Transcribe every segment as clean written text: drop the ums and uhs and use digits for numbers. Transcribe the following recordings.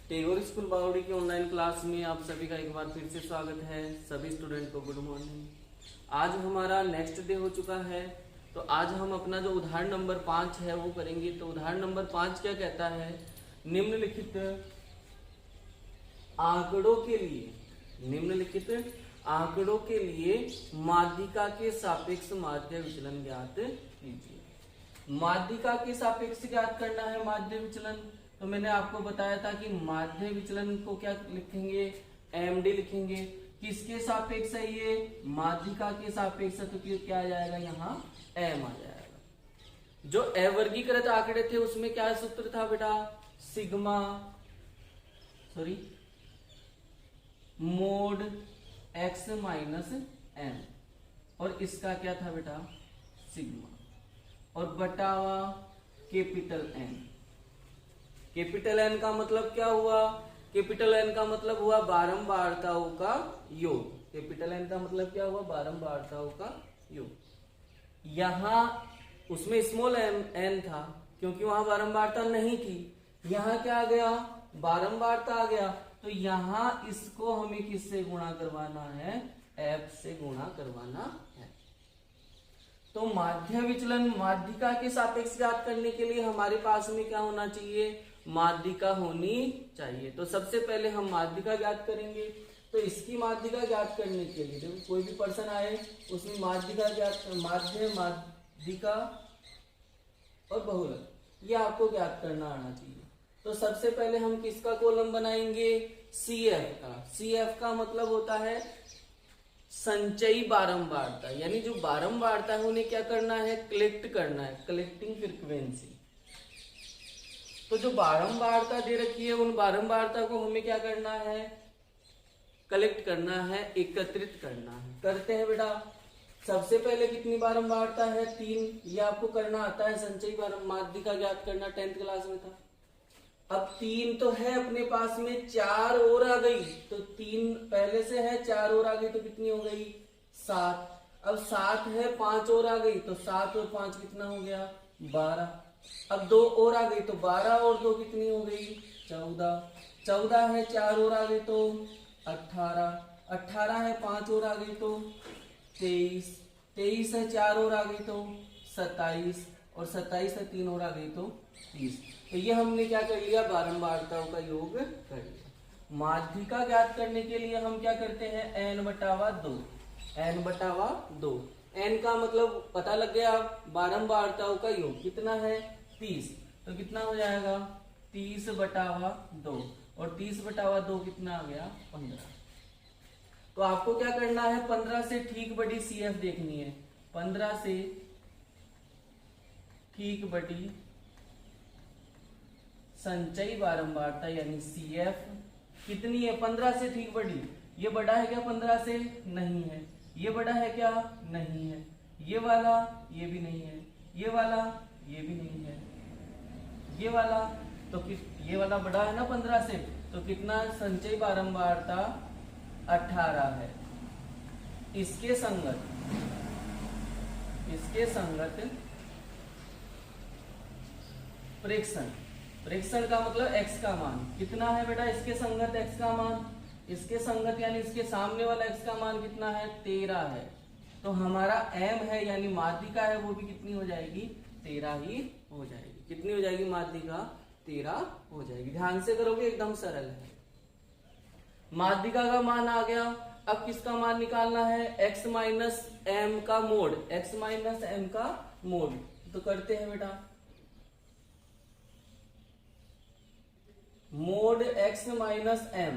Tagore school बावड़ी की online class में आप सभी का एक बार फिर से स्वागत है। सभी स्टूडेंट को गुड मॉर्निंग। आज हमारा नेक्स्ट डे हो चुका है, तो आज हम अपना जो उदाहरण नंबर 5 है वो करेंगे। तो उदाहरण नंबर 5 क्या कहता है, निम्नलिखित आंकड़ों के लिए माध्यिका के सापेक्ष माध्य विचलन ज्ञात कीजिए। माध्यिका के सापेक्ष ज्ञात करना है माध्य विचलन। तो मैंने आपको बताया था कि माध्य विचलन को क्या लिखेंगे, एमडी लिखेंगे। किसके सापेक्ष है ये, माध्यिका के सापेक्ष, तो क्या आ जाएगा यहाँ एम आ जाएगा। जो अवर्गीकृत आंकड़े थे उसमें क्या सूत्र था बेटा, sigma mod x minus m, और इसका क्या था बेटा सिग्मा, और बटावा कैपिटल एन। कैपिटल एन का मतलब क्या हुआ, कैपिटल एन का मतलब हुआ बारंबारताओं का योग। कैपिटल एन का मतलब क्या हुआ, बारंबारताओं का योग। यहां उसमें स्मॉल एन था क्योंकि वहां बारंबारता नहीं थी, यहां क्या आ गया, बारंबारता आ गया। तो यहां इसको हमें किससे गुणा करवाना है, एफ से गुणा करवाना है। तो माध्य विचलन माध्यिका के सापेक्ष ज्ञात करने के लिए हमारे पास में क्या होना चाहिए, माध्यिका होनी चाहिए। तो सबसे पहले हम माध्यिका ज्ञात करेंगे। तो इसकी माध्यिका ज्ञात करने के लिए देखो, कोई भी पर्सन आए उसमें माध्यिका ज्ञात, माध्यिका और बहुलक ये आपको ज्ञात करना आना चाहिए। तो सबसे पहले हम किसका कॉलम बनाएंगे, CF का। CF का मतलब होता है संचयी बारंबारता, यानी जो बारंबारता है उन्हें क्या करना है, कलेक्ट करना है, कलेक्टिंग फ्रीक्वेंसी। तो जो बारंबारता दे रखी है उन बारंबारता को हमें क्या करना है, कलेक्ट करना है, एकत्रित करना है। करते हैं बेटा। सबसे पहले कितनी बारंबारता है, 3। ये आपको करना आता है, संचयी माध्यिका ज्ञात करना 10th क्लास में था। अब 3 तो है अपने पास में, 4 और आ गई, तो 3 पहले से है, 4 और आ गई तो कितनी हो गई, 7। अब 7 है, 5 और आ गई, तो 7 और 5 कितना हो गया, 12। अब 2 और आ गई, तो 12 और 2 कितनी हो गई, 14। 14 है, 4 और आ गई तो 18। 18 है, 5 और आ गई तो 23। 23 है, 4 और आ गई तो 27, और 27 है, 3 और आ गई तो 30। तो ये हमने क्या कर लिया, बारंबारताओं का योग कर लिया। माध्यिका ज्ञात करने के लिए हम क्या करते हैं, n/2। n/2, n का मतलब पता लग गया, बारंबारताओं का योग कितना है, 30। तो कितना हो जाएगा, 30/2, और 30/2 कितना आ गया, 15। तो आपको क्या करना है, 15 से ठीक बड़ी CF देखनी है। 15 से ठीक बड़ी संचयी बारंबारता यानी CF कितनी है, 15 से ठीक बड़ी। ये बड़ा है क्या 15 से, नहीं है। ये बड़ा है क्या, नहीं है। ये वाला, ये भी नहीं है। ये वाला, ये भी नहीं है। ये वाला, तो ये वाला बड़ा है ना 15 से, तो कितना संचयी बारंबारता 18 है। इसके संगत प्रेक्षण का मतलब x का मान कितना है बेटा, इसके संगत x का मान, इसके संगत यानी इसके सामने वाला x का मान कितना है, 13 है। तो हमारा m है यानी माध्यिका है, वो भी कितनी हो जाएगी, 13 ही हो जाएगी। कितनी हो जाएगी माध्यिका, 13 हो जाएगी। ध्यान से करोगे, एकदम सरल है। माध्यिका का मान आ गया। अब किसका मान निकालना है, x माइनस एम का मोड, x माइनस एम का मोड। तो करते हैं बेटा, mod x minus m.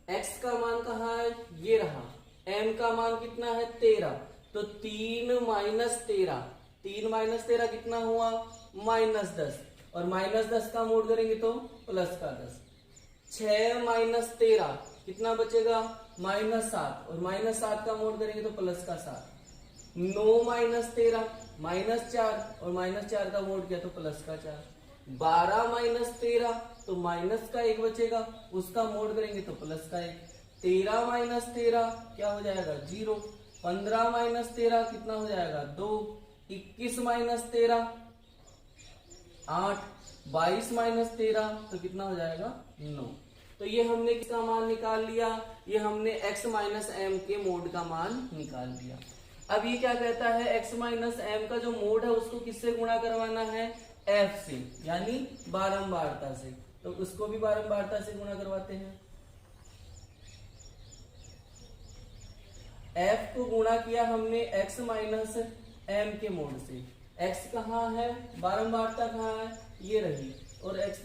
x का मान कहाँ है, ये रहा। m का मान कितना है, 13। तो 3 माइनस 13, 3 माइनस 13 कितना हुआ, -10, और -10 का मोड करेंगे तो प्लस का 10। 6 माइनस 13 कितना बचेगा, -7, और -7 का मोड करेंगे तो प्लस का 7। 9 माइनस 13 -4, और -4 का मोड किया तो प्लस का 4। 12 माइनस 13 तो माइनस का 1 बचेगा, उसका मोड करेंगे तो प्लस का 1। 13 माइनस 13 क्या हो जाएगा, 0। 15 माइनस 13 कितना हो जाएगा, 2। 21 माइनस 13 8, 22 माइनस 13 तो कितना हो जाएगा 9। तो ये हमने किसका मान निकाल लिया, ये हमने x माइनस एम के मोड का मान निकाल लिया। अब ये क्या कहता है, x माइनस एम का जो मोड है उसको किससे गुणा करवाना है, f से, यानी बारंबारता से। तो उसको भी बारंबारता से गुणा करवाते हैं। f को गुणा किया हमने x माइनस एम के मोड से। x कहाँ है, बारंबारता कहाँ है, ये रही, और x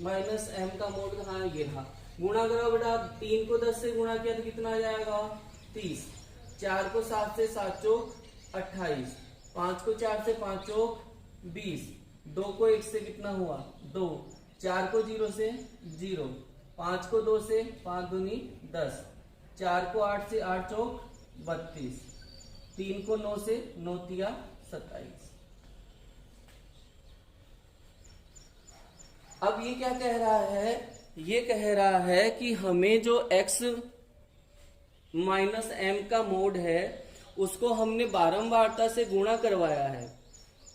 माइनस एम का मोड कहाँ है, ये रहा। गुणा करो बेटा, 3 को 10 से गुणा किया तो कितना आ जाएगा 30, 4 को 7 से 7 चौक 28, 5 को 4 से 5 चौक 20, 2 को 1 से कितना हुआ 2, 4 को 0 से 0, 5 को 2 से 5 दूनी 10, 4 को 8 से 8 चौक 32, 3 को 9 से 9 तिया 27। अब ये क्या कह रहा है, ये कह रहा है कि हमें जो x माइनस एम का मोड है उसको हमने बारंबारता से गुणा करवाया है,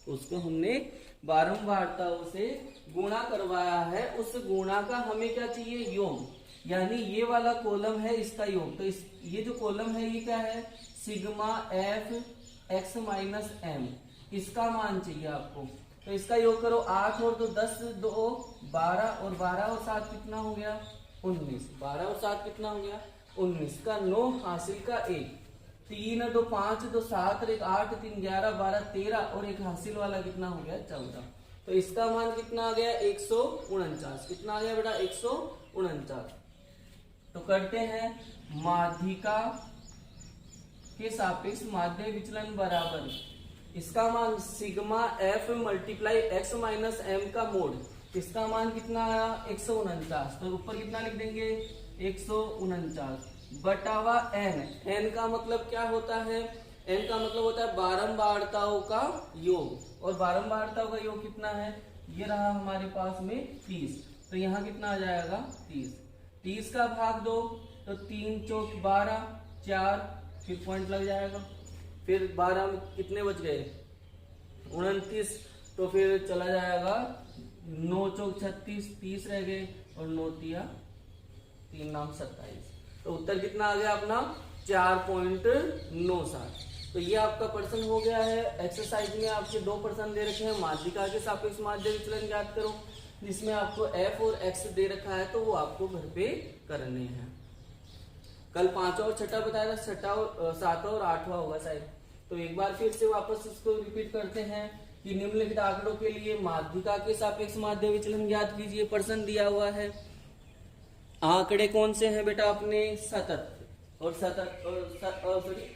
उसको हमने बारंबारताओं से गुणा करवाया है। उस गुणा का हमें क्या चाहिए, योग, यानी ये वाला कॉलम है इसका योग। तो ये जो कॉलम है ये क्या है, sigma f x minus m, इसका मान चाहिए आपको। तो इसका योग करो, 8 और 2 10, 2 12, और 12 और 7 कितना हो गया 19, 12 और 7 कितना हो गया 19 का 9 हासिल का 1, 3 2 5 2 7 और 1 8 3 11 12 13 और एक हासिल वाला कितना हो गया 14। तो इसका मान कितना आ गया 149। कितना आ गया बेटा 149। तो करते हैं, माध्यिका के सापेक्ष माध्य विचलन बराबर, इसका मान sigma f multiply x minus m का मोड, इसका मान कितना आया 149। तो ऊपर कितना लिख देंगे 149 बटावा एन। एन का मतलब क्या होता है, एन का मतलब होता है बारंबारताओं का योग, और बारंबारताओं का योग कितना है, ये रहा हमारे पास में 30। तो यहाँ कितना आ जाएगा 30, 30 का भाग 2 तो 3 चौक 12, 4 फिर पॉइंट लग जाएगा, फिर 12 में कितने बच गए 29, तो फिर चला जाएगा 9 चौक 36, 30 रह गए, और 9 तिया 3 नाम 27। तो उत्तर कितना आ गया अपना 4.97। तो ये आपका प्रश्न हो गया है। एक्सरसाइज में आपके 2 प्रश्न दे रखे हैं, माध्यिका के सापेक्ष माध्य विचलन ज्ञात करो, जिसमें आपको f और x दे रखा है, तो वो आपको घर पे करने हैं। कल 5वां और 6वां बताया था, 6वां और 7वां और 8वां होगा शायद। तो एक बार फिर से वापस इसको रिपीट करते हैं कि निम्नलिखित आंकड़ों के लिए माध्यिका के सापेक्ष माध्य विचलन ज्ञात कीजिए। प्रश्न दिया हुआ है, आंकड़े कौन से हैं बेटा अपने, सतत और सतत और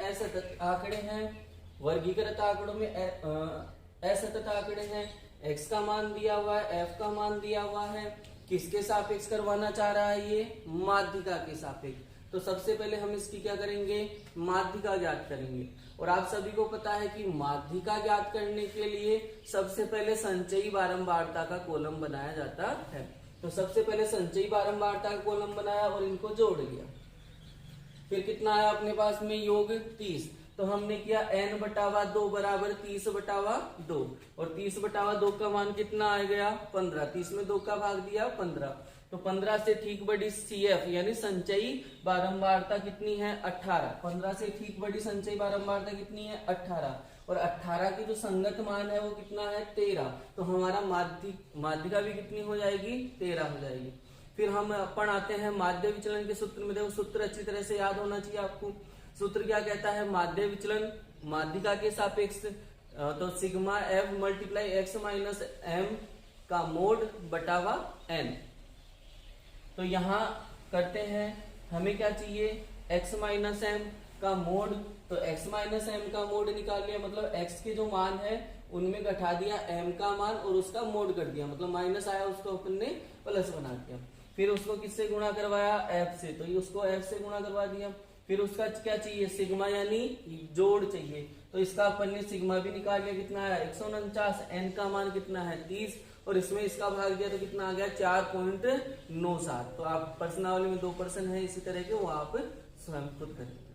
असतत आंकड़े हैं। वर्गीकृत आंकड़ों में असतत आंकड़े हैं। x का मान दिया हुआ है, f का मान दिया हुआ है, किसके सापेक्ष करवाना चाह रहा है, ये माध्यिका के सापेक्ष। तो सबसे पहले हम इसकी क्या करेंगे, माध्यिका ज्ञात करेंगे। और आप सभी को पता है कि माध्यिका ज्ञात करने के लिए सबसे पहले संचयी बारंबारता का कॉलम बनाया जाता है। तो सबसे पहले संचयी बारंबारता का कॉलम बनाया और इनको जोड़ लिया। फिर कितना आया अपने पास में योग 30। तो हमने किया n बटावा 2 बराबर 30 बटावा 2, और 30 बटावा 2 का मान कितना आ गया 15। 30 में 2 का भाग दिया 15। तो 15 से ठीक बड़ी CF यानी संचयी बारंबारता कितनी है 18। 15 से ठीक बड़ी संचयी बारंबारता कितनी है 18, और 18 की जो संगत मान है वो कितना है 13। तो हमारा माध्यिका भी कितनी हो जाएगी 13 हो जाएगी। फिर हम अपन आते हैं माध्य विचलन के सूत्र में। देखो सूत्र अच्छी तरह से याद होना चाहिए आपको। सूत्र क्या कहता है, माध्य विचलन माध्यिका के सापेक्ष, तो sigma f multiply x minus m का मोड बटावा एन। तो यहाँ करते हैं, हमें क्या चाहिए x माइनस एम का मोड। तो x माइनस एम का मोड निकाल लिया, मतलब x के जो मान है उनमें घटा दिया m का मान और उसका मोड कर दिया, मतलब माइनस आया उसको अपन ने प्लस बना दिया। फिर उसको किससे गुणा करवाया f से, तो ये उसको f से गुणा करवा दिया। फिर उसका क्या चाहिए सिग्मा यानी जोड़ चाहिए, तो इसका अपन ने सिग्मा भी निकाल लिया, कितना आया 149। n का मान कितना है 30, और इसमें इसका भाग दिया तो कितना आ गया 4.97। तो आप प्रश्नावली में 2 प्रश्न है इसी तरह के, वो आप स्वयं खुद करेंगे।